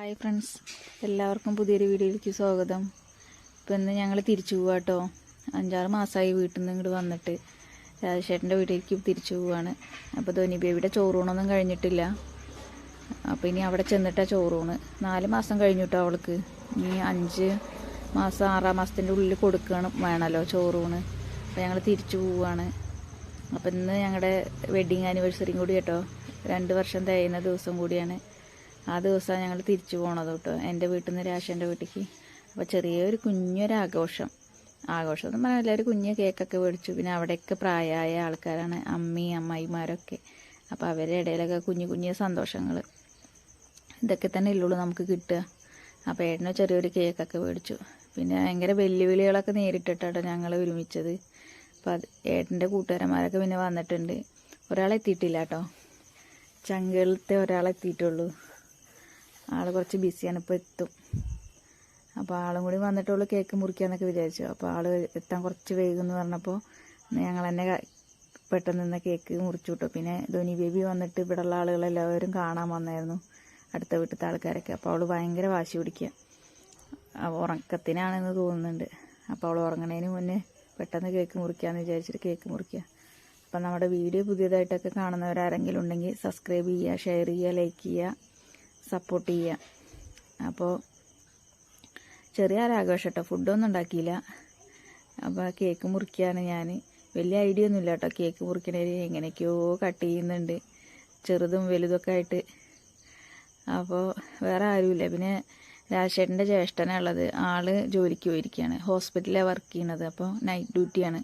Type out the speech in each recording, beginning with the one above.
Hi friends, എല്ലാവർക്കും പുതിയൊരു വീഡിയോയിലേക്ക് സ്വാഗതം. ഇപ്പം ഇന്ന് ഞങ്ങൾ തിരിച്ചു പോവാം കേട്ടോ. 5-6 മാസമായി വീട്ടിൽ നിന്ന് ഇങ്ങോട്ട് വന്നിട്ട് രാജേഷേട്ടൻ്റെ വീട്ടിലേക്ക് തിരിച്ചു പോവാണ്. അപ്പോൾ ധോനി ബേബിയുടെ ചോറൂണൊന്നും കഴിഞ്ഞിട്ടില്ല. അപ്പോൾ ഇനി അവിടെ ചെന്നിട്ടാണ് ചോറൂണ്. 4 മാസം കഴിഞ്ഞു കേട്ടോ അവൾക്ക്. ഇനി 5 മാസം 6-ാം മാസത്തിൻ്റെ ഉള്ളിൽ കൊടുക്കണം വേണമല്ലോ ചോറൂണ്. അപ്പോൾ ഞങ്ങൾ തിരിച്ചു പോവാണ്. അപ്പോൾ ഇന്ന് ഞങ്ങളുടെ വെഡ്ഡിങ് ആനിവേഴ്സറിയും കൂടി കേട്ടോ. 2 വർഷം തികയുന്ന ദിവസം കൂടിയാണ്. ആ ദിവസമാണ് ഞങ്ങൾ തിരിച്ചു പോകണത് കേട്ടോ, എൻ്റെ വീട്ടിൽ നിന്ന് രാജേഷൻ്റെ വീട്ടിലേക്ക്. അപ്പോൾ ചെറിയൊരു കുഞ്ഞൊരാഘോഷം എന്ന് പറഞ്ഞാൽ എല്ലാവരും കുഞ്ഞ് കേക്കൊക്കെ മേടിച്ചു. പിന്നെ അവിടെയൊക്കെ പ്രായമായ ആൾക്കാരാണ്, അമ്മായിമാരൊക്കെ. അപ്പോൾ അവരുടെ ഇടയിലൊക്കെ കുഞ്ഞു സന്തോഷങ്ങൾ ഇതൊക്കെ തന്നെ ഉള്ളൂ നമുക്ക് കിട്ടുക. അപ്പോൾ ഏട്ടന് ചെറിയൊരു കേക്കൊക്കെ മേടിച്ചു. പിന്നെ ഭയങ്കര വെല്ലുവിളികളൊക്കെ നേരിട്ടിട്ടാണ് ഞങ്ങൾ ഒരുമിച്ചത്. അപ്പോൾ ഏട്ടൻ്റെ കൂട്ടുകാരന്മാരൊക്കെ പിന്നെ വന്നിട്ടുണ്ട്. ഒരാളെത്തിയിട്ടില്ല കേട്ടോ, ചങ്കളിലത്തെ ഒരാളെത്തിയിട്ടുള്ളൂ. ആൾ കുറച്ച് ബിസിയാണ്, ഇപ്പോൾ എത്തും. അപ്പോൾ ആളും കൂടി വന്നിട്ടുള്ളൂ കേക്ക് മുറിക്കാമെന്നൊക്കെ വിചാരിച്ചു. അപ്പോൾ ആൾ എത്താൻ കുറച്ച് വൈകുമെന്ന് പറഞ്ഞപ്പോൾ ഞങ്ങൾ തന്നെ പെട്ടെന്ന് നിന്ന് കേക്ക് മുറിച്ചു വിട്ടു. പിന്നെ ധോനി ബേബി വന്നിട്ട് ഇവിടെയുള്ള ആളുകളെല്ലാവരും കാണാൻ വന്നായിരുന്നു, അടുത്ത വീട്ടിലത്തെ ആൾക്കാരൊക്കെ. അപ്പോൾ അവൾ ഭയങ്കര വാശി പിടിക്കുക, ഉറക്കത്തിനാണെന്ന് തോന്നുന്നുണ്ട്. അപ്പോൾ അവൾ ഉറങ്ങണതിന് മുന്നേ പെട്ടെന്ന് കേക്ക് മുറിക്കാമെന്ന് വിചാരിച്ചിട്ട് കേക്ക് മുറിക്കുക. അപ്പം നമ്മുടെ വീഡിയോ പുതിയതായിട്ടൊക്കെ കാണുന്നവരാരെങ്കിലും ഉണ്ടെങ്കിൽ സബ്സ്ക്രൈബ് ചെയ്യുക, ഷെയർ ചെയ്യുക, ലൈക്ക് ചെയ്യുക, സപ്പോർട്ട് ചെയ്യുക. അപ്പോൾ ചെറിയൊരാഘോഷം കേട്ടോ, ഫുഡൊന്നും ഉണ്ടാക്കിയില്ല. അപ്പോൾ കേക്ക് മുറിക്കുകയാണ് ഞാൻ. വലിയ ഐഡിയ ഒന്നുമില്ല കേട്ടോ കേക്ക് മുറിക്കണേര്, എങ്ങനെയൊക്കെയോ കട്ട് ചെയ്യുന്നുണ്ട്, ചെറുതും വലുതൊക്കെ ആയിട്ട്. അപ്പോൾ വേറെ ആരുമില്ല. പിന്നെ രാജേട്ടൻ്റെ ജ്യേഷ്ഠനാണ് ഉള്ളത്. ആൾ ജോലിക്ക് പോയിരിക്കുകയാണ്, ഹോസ്പിറ്റലിലാണ് വർക്ക് ചെയ്യണത്. അപ്പോൾ നൈറ്റ് ഡ്യൂട്ടിയാണ്.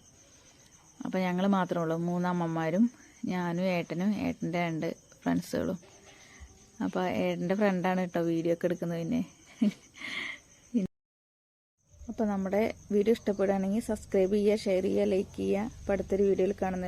അപ്പോൾ ഞങ്ങൾ മാത്രമേ ഉള്ളൂ, 3 അമ്മമാരും ഞാനും ഏട്ടനും ഏട്ടൻ്റെ 2 ഫ്രണ്ട്സുകളും. അപ്പോൾ ഏട്ടൻ്റെ ഫ്രണ്ടാണ് കേട്ടോ വീഡിയോ ഒക്കെ എടുക്കുന്നത്. പിന്നെ അപ്പോൾ നമ്മുടെ വീഡിയോ ഇഷ്ടപ്പെടുകയാണെങ്കിൽ സബ്സ്ക്രൈബ് ചെയ്യുക, ഷെയർ ചെയ്യുക, ലൈക്ക് ചെയ്യുക. അപ്പോൾ അടുത്തൊരു വീഡിയോയിൽ കാണുന്നത്